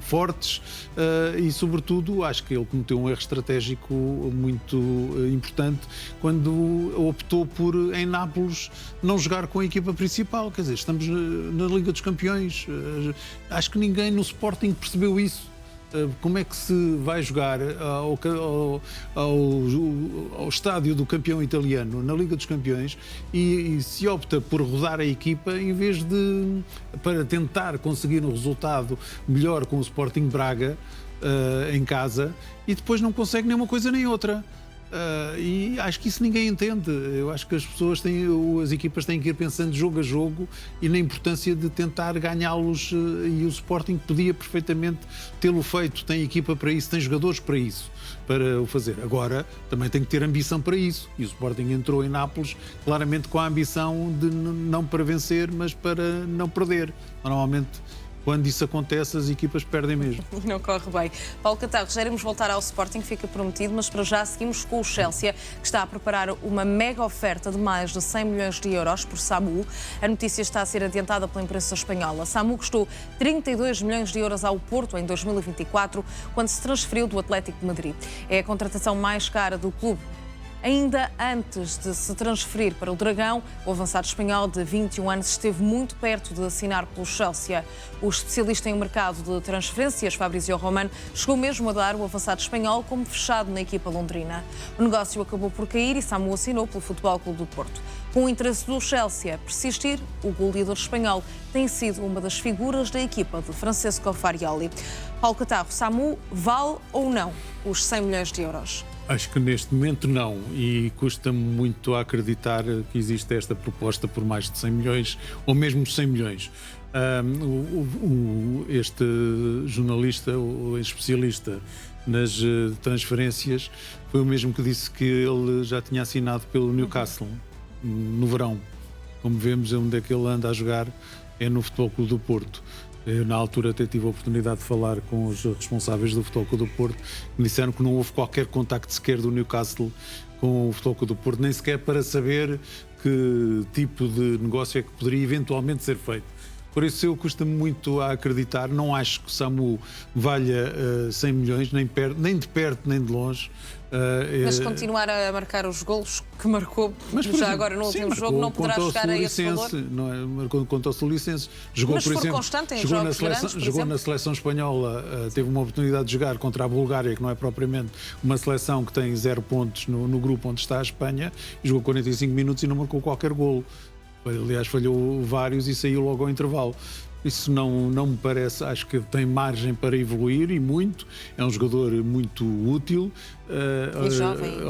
fortes e, sobretudo, acho que ele cometeu um erro estratégico muito importante quando optou por, em Nápoles, não jogar com a equipa principal. Quer dizer, estamos na Liga dos Campeões. Acho que ninguém no Sporting percebeu isso. Como é que se vai jogar ao estádio do campeão italiano, na Liga dos Campeões, e se opta por rodar a equipa em vez de para tentar conseguir um resultado melhor com o Sporting Braga em casa, e depois não consegue nem uma coisa nem outra. E acho que isso ninguém entende. Eu acho que as equipas têm que ir pensando jogo a jogo e na importância de tentar ganhá-los, e o Sporting podia perfeitamente tê-lo feito. Tem equipa para isso, tem jogadores para isso, para o fazer. Agora também tem que ter ambição para isso, e o Sporting entrou em Nápoles claramente com a ambição de não para vencer, mas para não perder. Normalmente, quando isso acontece, as equipas perdem mesmo. Não corre bem. Paulo Catarro, já iremos voltar ao Sporting, fica prometido, mas para já seguimos com o Chelsea, que está a preparar uma mega oferta de mais de 100 milhões de euros por Samu. A notícia está a ser adiantada pela imprensa espanhola. Samu custou 32 milhões de euros ao Porto em 2024, quando se transferiu do Atlético de Madrid. É a contratação mais cara do clube. Ainda antes de se transferir para o Dragão, o avançado espanhol de 21 anos esteve muito perto de assinar pelo Chelsea. O especialista em mercado de transferências, Fabrizio Romano, chegou mesmo a dar o avançado espanhol como fechado na equipa londrina. O negócio acabou por cair e Samu assinou pelo Futebol Clube do Porto. Com o interesse do Chelsea a persistir, o goleador espanhol tem sido uma das figuras da equipa de Francesco Farioli. Paulo Catarro, Samu vale ou não os 100 milhões de euros? Acho que neste momento não, e custa-me muito a acreditar que existe esta proposta por mais de 100 milhões, ou mesmo 100 milhões. Este jornalista, o especialista nas transferências, foi o mesmo que disse que ele já tinha assinado pelo Newcastle no verão. Como vemos, onde é que ele anda a jogar é no Futebol Clube do Porto. Eu, na altura, até tive a oportunidade de falar com os responsáveis do Futebol Clube do Porto, que me disseram que não houve qualquer contacto sequer do Newcastle com o Futebol Clube do Porto, nem sequer para saber que tipo de negócio é que poderia eventualmente ser feito. Por isso, eu custa-me muito a acreditar. Não acho que o Samu valha 100 milhões, nem de perto nem de longe. Mas continuar a marcar os golos que marcou, mas já exemplo, agora no último jogo, não poderá chegar a esse valor? Não é? Marcou contra o Solicense. Jogou, mas por exemplo, constante em jogos grandes, jogou na seleção espanhola, teve uma oportunidade de jogar contra a Bulgária, que não é propriamente uma seleção que tem 0 pontos no grupo onde está a Espanha, e jogou 45 minutos e não marcou qualquer golo. Aliás, falhou vários e saiu logo ao intervalo. Isso não me parece, acho que tem margem para evoluir, e muito. É um jogador muito útil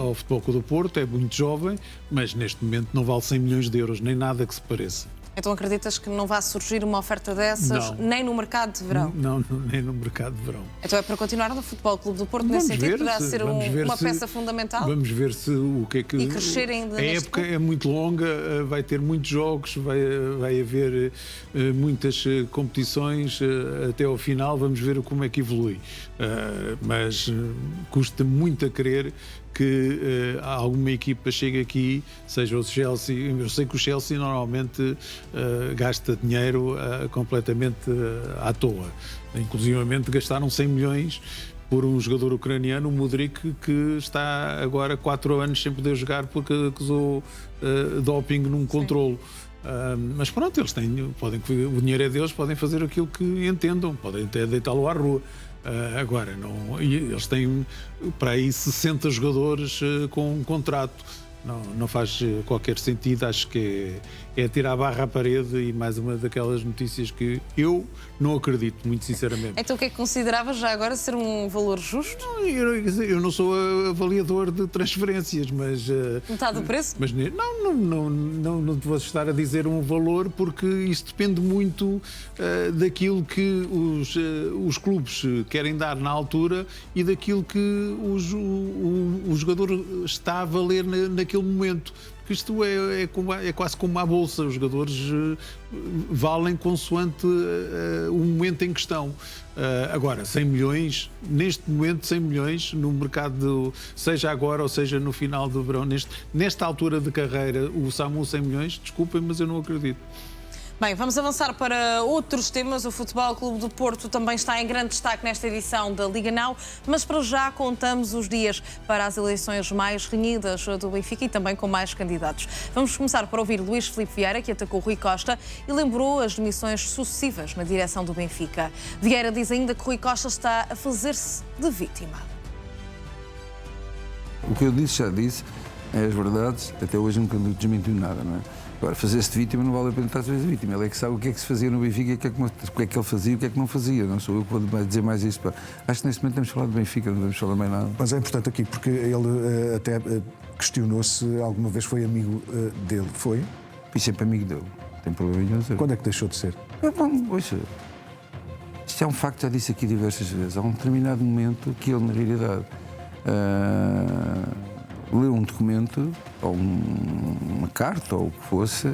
ao Futebol Clube do Porto, é muito jovem, mas neste momento não vale 100 milhões de euros, nem nada que se pareça. Então acreditas que não vai surgir uma oferta dessas nem no mercado de verão? Não, nem no mercado de verão. Então é para continuar no Futebol Clube do Porto, nesse sentido, poderá ser uma peça fundamental? Vamos ver se o que é que... E crescer ainda A época é muito longa, vai ter muitos jogos, vai haver muitas competições até ao final, vamos ver como é que evolui. Mas custa muito a crer que alguma equipa chegue aqui, seja o Chelsea. Eu sei que o Chelsea normalmente gasta dinheiro completamente à toa. Inclusivamente gastaram 100 milhões por um jogador ucraniano, o Mudryk, que está agora 4 anos sem poder jogar porque acusou doping num controlo. Mas pronto, eles o dinheiro é deles, podem fazer aquilo que entendam, podem até deitá-lo à rua. Agora, eles têm para aí 60 jogadores com um contrato. Não faz qualquer sentido, acho que é tirar a barra à parede e mais uma daquelas notícias que eu não acredito, muito sinceramente. Então o que é que consideravas já agora ser um valor justo? Eu não sou avaliador de transferências, mas... Metade do preço? Mas não te vou estar a dizer um valor, porque isso depende muito daquilo que os clubes querem dar na altura e daquilo que o jogador está a valer naquele momento. Porque isto é quase como uma bolsa, os jogadores valem consoante o momento em questão. Agora, 100 milhões, neste momento 100 milhões no mercado, seja agora ou seja no final do verão, nesta altura de carreira, o Samu 100 milhões, desculpem, mas eu não acredito. Bem, vamos avançar para outros temas. O Futebol Clube do Porto também está em grande destaque nesta edição da Liga Now, mas para já contamos os dias para as eleições mais renhidas do Benfica e também com mais candidatos. Vamos começar por ouvir Luís Filipe Vieira, que atacou Rui Costa e lembrou as demissões sucessivas na direção do Benfica. Vieira diz ainda que Rui Costa está a fazer-se de vítima. O que eu disse, já disse, é as verdades, até hoje nunca desmentiu nada, não é? Agora, fazer-se de vítima não vale a pena estar a fazer de vítima. Ele é que sabe o que é que se fazia no Benfica, o que é que ele fazia e o que é que não fazia. Não sou eu que vou dizer mais isso. Acho que neste momento temos de falar de Benfica, não vamos falar mais nada. Mas é importante aqui, porque ele até questionou se alguma vez foi amigo dele. Foi? Fui sempre amigo dele. Não tem problema nenhum. Quando é que deixou de ser? Bom, ouça, isto é um facto, já disse aqui diversas vezes. Há um determinado momento que ele, na realidade, leu um documento, ou uma carta, ou o que fosse,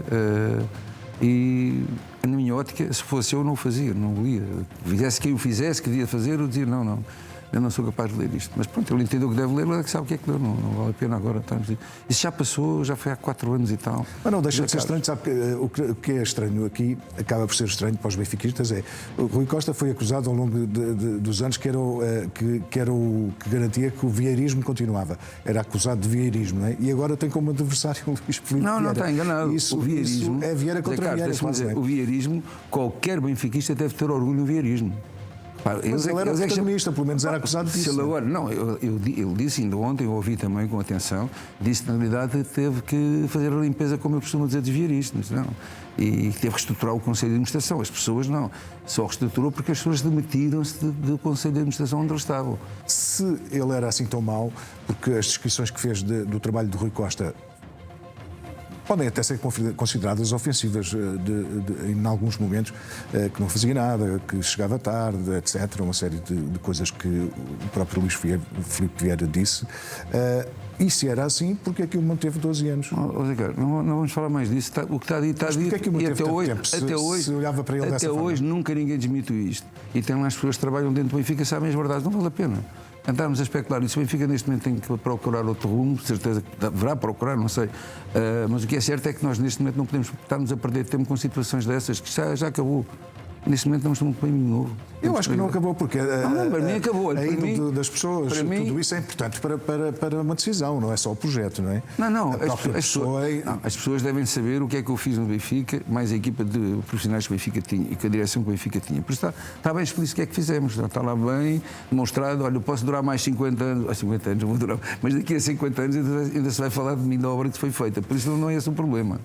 e, na minha ótica, se fosse eu, não o fazia, não o lia. Fizesse quem o fizesse, que devia fazer, eu dizia, não, eu não sou capaz de ler isto. Mas pronto, ele entendeu que deve ler, mas é que sabe o que é que leu, não vale a pena agora estarmos... Isso já passou, já foi há 4 anos e tal. Mas não deixa de ser estranho, sabe o que é estranho aqui, acaba por ser estranho para os benfiquistas, o Rui Costa foi acusado ao longo dos anos que garantia que o vieirismo continuava. Era acusado de vieirismo, não é? E agora tem como adversário o Luís Filipe Vieira. Não está enganado. Isso o vieirismo, é Vieira contra Vieira. O vieirismo, qualquer benfiquista deve ter orgulho no vieirismo. Mas ele era protagonista, pelo menos era acusado disso. Ele agora, não, ele disse ainda ontem, eu ouvi também com atenção, disse que na realidade teve que fazer a limpeza, como eu costumo dizer, dos vieiristas, não. E teve que reestruturar o Conselho de Administração. As pessoas não. Só reestruturou porque as pessoas demitiram-se do Conselho de Administração onde eles estavam. Se ele era assim tão mau, porque as descrições que fez do trabalho de Rui Costa podem até ser consideradas ofensivas em alguns momentos, que não fazia nada, que chegava tarde, etc. Uma série de coisas que o próprio Luís Filipe Vieira disse. E se era assim, porque é que o manteve 12 anos? Ricardo, não vamos falar mais disso. O que está dito, está dito. Mas porquê é que o manteve tanto tempo? Se olhava para ele dessa forma? Até hoje nunca ninguém desmitiu isto. E tem lá as pessoas que trabalham dentro do Benfica, sabem as verdades, não vale a pena andarmos a especular isso. O Benfica neste momento tem que procurar outro rumo, certeza que deverá procurar, não sei. Mas o que é certo é que nós neste momento não podemos estarmos a perder tempo com situações dessas, que já acabou. Neste momento estamos num caminho novo. Eu acho que não acabou, porque para mim acabou. A índole das pessoas, tudo isso é importante para uma decisão, não é só o projeto, não é? Não. As pessoas devem saber o que é que eu fiz no Benfica, mais a equipa de profissionais que o Benfica tinha e que a direção que o Benfica tinha. Por isso está bem explícito o que é que fizemos, está lá bem demonstrado. Olha, eu posso durar mais 50 anos, 50 anos, vou durar, mas daqui a 50 anos ainda se vai falar de mim, da obra que foi feita. Por isso não é esse o problema.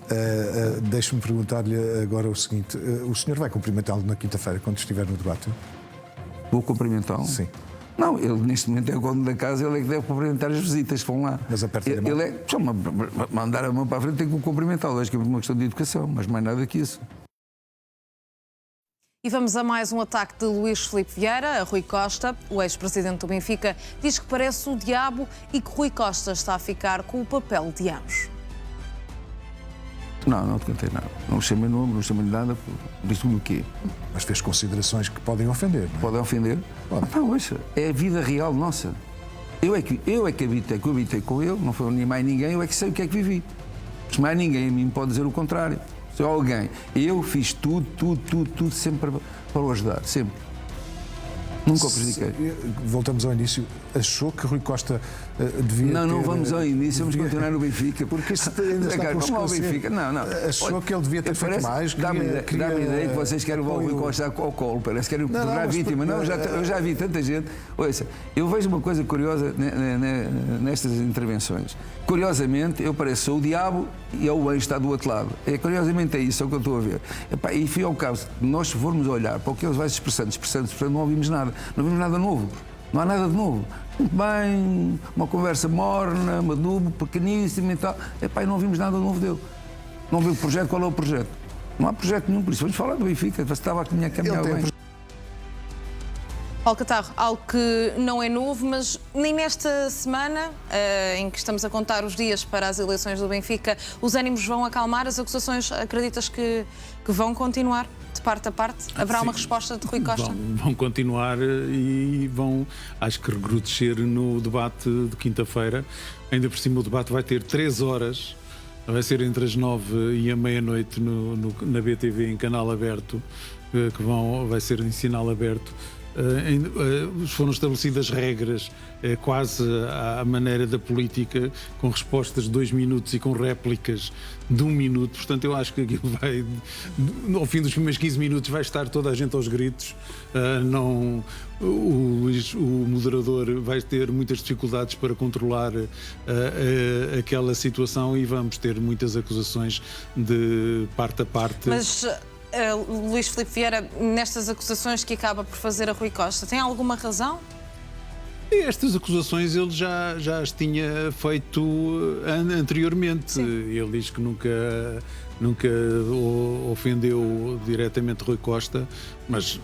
Deixe-me perguntar-lhe agora o seguinte: o senhor vai cumprimentá-lo na quinta-feira, quando estiver no debate? Vou cumprimentá-lo? Sim. Não, ele neste momento é o dono da casa, ele é que deve cumprimentar as visitas que vão lá. Mas aperta-lhe a mão. Ele é, só mandar a mão para a frente tem que o cumprimentar, logicamente uma questão de educação, mas mais nada que isso. E vamos a mais um ataque de Luís Filipe Vieira a Rui Costa. O ex-presidente do Benfica diz que parece o diabo e que Rui Costa está a ficar com o papel de anjo. Não te contei nada. Não chamei nome, não chamei nada. Disse-me o quê? Mas fez considerações que podem ofender, não é? Podem ofender? Pode. Não, ouça, é a vida real nossa. Eu é que habitei com ele, não foi nem mais ninguém, eu é que sei o que é que vivi. Mas mais ninguém a mim pode dizer o contrário. Se alguém, eu fiz tudo sempre para o ajudar, sempre. Nunca o prejudiquei. Voltamos ao início. Achou que Rui Costa devia ter... Não vamos ao início, vamos continuar no Benfica. Porque isto ainda está por esclarecer. Benfica. Não. Achou que ele devia ter feito mais? Dá-me ideia que vocês querem levar o Rui Costa ao colo, parece que querem tornar vítima. Não, eu já vi tanta gente. Ouça, eu vejo uma coisa curiosa nestas intervenções. Curiosamente, eu pareço o diabo e o anjo está do outro lado. Curiosamente é isso, é o que eu estou a ver. E fui ao caso, nós se formos olhar para o que eles vão expressando, não ouvimos nada. Não vimos nada novo. Não há nada de novo. Muito bem, uma conversa morna, madubo, pequeníssima e tal. E não ouvimos nada novo dele. Não viu o projeto, qual é o projeto? Não há projeto nenhum, por isso vamos falar do Benfica. Estava a caminhar bem. Paulo Catarro, algo que não é novo, mas nem nesta semana, em que estamos a contar os dias para as eleições do Benfica, os ânimos vão acalmar, as acusações, acreditas que vão continuar de parte a parte? Haverá uma resposta de Rui Costa? Vão continuar e vão, acho que, recrudescer no debate de quinta-feira. Ainda por cima o debate vai ter 3 horas, vai ser entre as 9 e a meia-noite na BTV, em canal aberto, vai ser em sinal aberto. Foram estabelecidas regras quase à maneira da política, com respostas de 2 minutos e com réplicas de 1 minuto. Portanto, eu acho que aquilo vai, ao fim dos primeiros 15 minutos, vai estar toda a gente aos gritos. O moderador vai ter muitas dificuldades para controlar aquela situação e vamos ter muitas acusações de parte a parte. Mas Luís Filipe Vieira, nestas acusações que acaba por fazer a Rui Costa, tem alguma razão? Estas acusações ele já as tinha feito anteriormente. Sim. Ele diz que nunca ofendeu diretamente Rui Costa, mas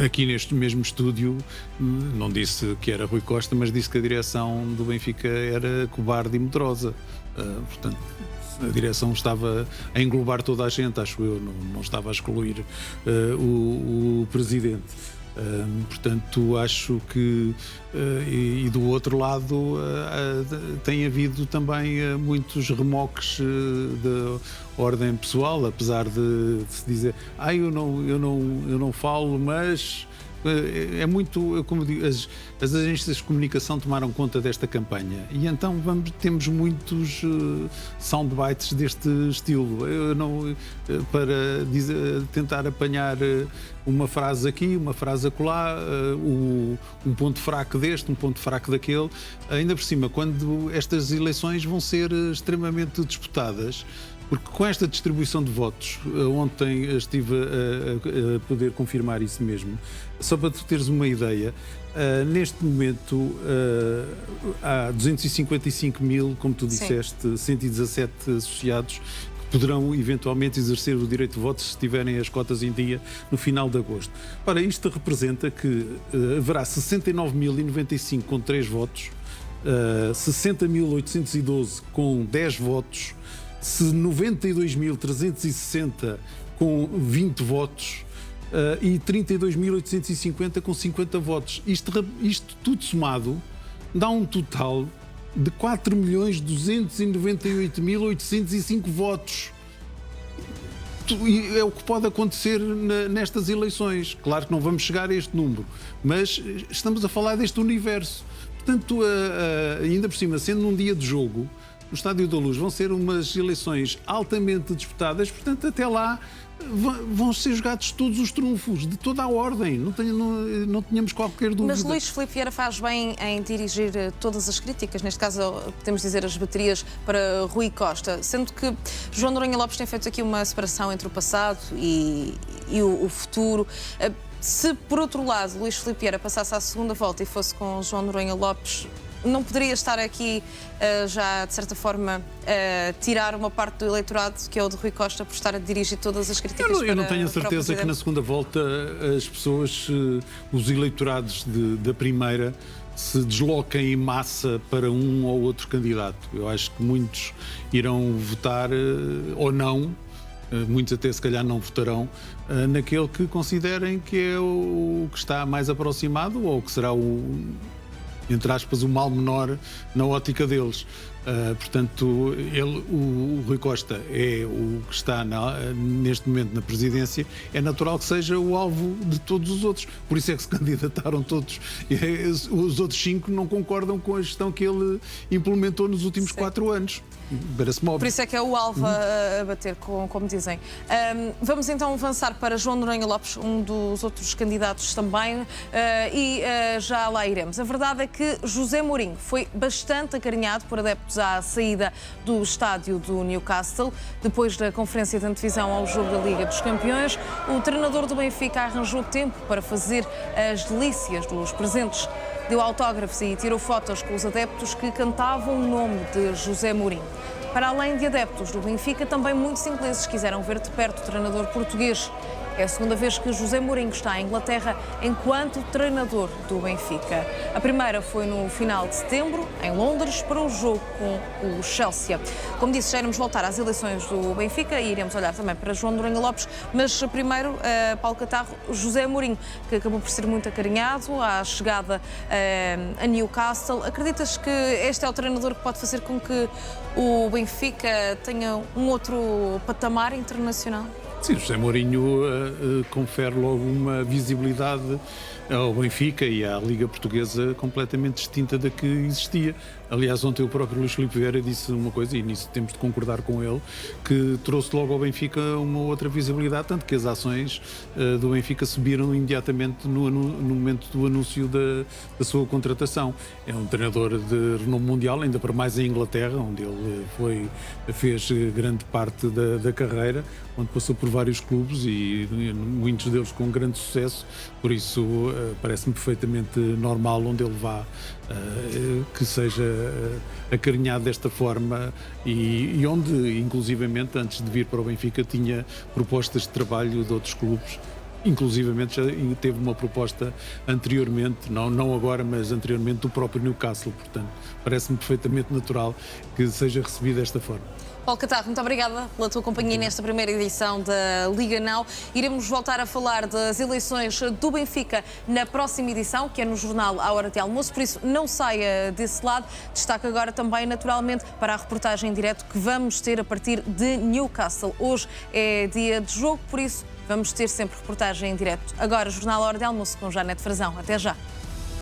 aqui neste mesmo estúdio não disse que era Rui Costa, mas disse que a direção do Benfica era cobarde e medrosa. Portanto, a direção estava a englobar toda a gente, acho eu, não estava a excluir o presidente. Portanto, acho que e do outro lado tem havido também muitos remoques de ordem pessoal, apesar de se dizer eu não falo, mas é muito, como digo, as agências de comunicação tomaram conta desta campanha e então temos muitos soundbites deste estilo. Para tentar apanhar uma frase aqui, uma frase acolá, um ponto fraco deste, um ponto fraco daquele. Ainda por cima, quando estas eleições vão ser extremamente disputadas, porque com esta distribuição de votos, ontem estive a poder confirmar isso mesmo, só para tu teres uma ideia, neste momento há 255 mil, como tu disseste, 117 associados que poderão eventualmente exercer o direito de voto se tiverem as cotas em dia no final de agosto. Ora, isto representa que haverá 69.095 com 3 votos, 60.812 com 10 votos, 92.360 com 20 votos e 32.850 com 50 votos. Isto tudo somado dá um total de 4.298.805 votos. É o que pode acontecer nestas eleições. Claro que não vamos chegar a este número, mas estamos a falar deste universo. Portanto, ainda por cima, sendo num dia de jogo, no Estádio da Luz vão ser umas eleições altamente disputadas, portanto, até lá vão ser jogados todos os trunfos, de toda a ordem, não tínhamos qualquer dúvida. Mas Luís Filipe Vieira faz bem em dirigir todas as críticas, neste caso podemos dizer as baterias, para Rui Costa, sendo que João Noronha Lopes tem feito aqui uma separação entre o passado e o futuro. Se, por outro lado, Luís Filipe Vieira passasse à segunda volta e fosse com João Noronha Lopes, não poderia estar aqui já, de certa forma, tirar uma parte do eleitorado, que é o de Rui Costa, por estar a dirigir todas as críticas Eu não tenho a para o certeza que na segunda volta as pessoas, os eleitorados da primeira, se desloquem em massa para um ou outro candidato. Eu acho que muitos irão votar ou não, muitos até se calhar não votarão, naquele que considerem que é o que está mais aproximado ou que será entre aspas, o mal menor na ótica deles. Portanto, o Rui Costa é o que está neste momento na presidência, é natural que seja o alvo de todos os outros. Por isso é que se candidataram todos. Os outros 5 não concordam com a gestão que ele implementou nos últimos 4 anos. Parece-me óbvio. Por isso é que é o alvo a bater, como dizem. Vamos então avançar para João Noronha Lopes, um dos outros candidatos também, e já lá iremos. A verdade é que José Mourinho foi bastante acarinhado por adeptos à saída do estádio do Newcastle. Depois da conferência de antevisão ao jogo da Liga dos Campeões, o treinador do Benfica arranjou tempo para fazer as delícias dos presentes. Deu autógrafos e tirou fotos com os adeptos que cantavam o nome de José Mourinho. Para além de adeptos do Benfica, também muitos ingleses quiseram ver de perto o treinador português. É a segunda vez que José Mourinho está em Inglaterra enquanto treinador do Benfica. A primeira foi no final de setembro, em Londres, para o jogo com o Chelsea. Como disse, já iremos voltar às eleições do Benfica e iremos olhar também para João Noronha Lopes, mas primeiro, Paulo Catarro, José Mourinho, que acabou por ser muito acarinhado à chegada a Newcastle. Acreditas que este é o treinador que pode fazer com que o Benfica tenha um outro patamar internacional? Sim, José Mourinho confere logo uma visibilidade ao Benfica e à Liga Portuguesa completamente distinta da que existia. Aliás, ontem o próprio Luís Filipe Vieira disse uma coisa, e nisso temos de concordar com ele, que trouxe logo ao Benfica uma outra visibilidade, tanto que as ações do Benfica subiram imediatamente no momento do anúncio da sua contratação. É um treinador de renome mundial, ainda para mais em Inglaterra, onde ele fez grande parte da carreira, onde passou por vários clubes e muitos deles com grande sucesso, por isso parece-me perfeitamente normal onde ele vá que seja acarinhado desta forma e onde, inclusivamente, antes de vir para o Benfica, tinha propostas de trabalho de outros clubes. Inclusivamente já teve uma proposta anteriormente, não agora, mas anteriormente, do próprio Newcastle. Portanto, parece-me perfeitamente natural que seja recebido desta forma. Paulo Catarro, muito obrigada pela tua companhia nesta primeira edição da Liga Now. Iremos voltar a falar das eleições do Benfica na próxima edição, que é no jornal à hora de almoço, por isso não saia desse lado. Destaque agora também, naturalmente, para a reportagem em direto que vamos ter a partir de Newcastle. Hoje é dia de jogo, por isso vamos ter sempre reportagem em direto. Agora, jornal à hora de almoço com Janete Frazão. Até já.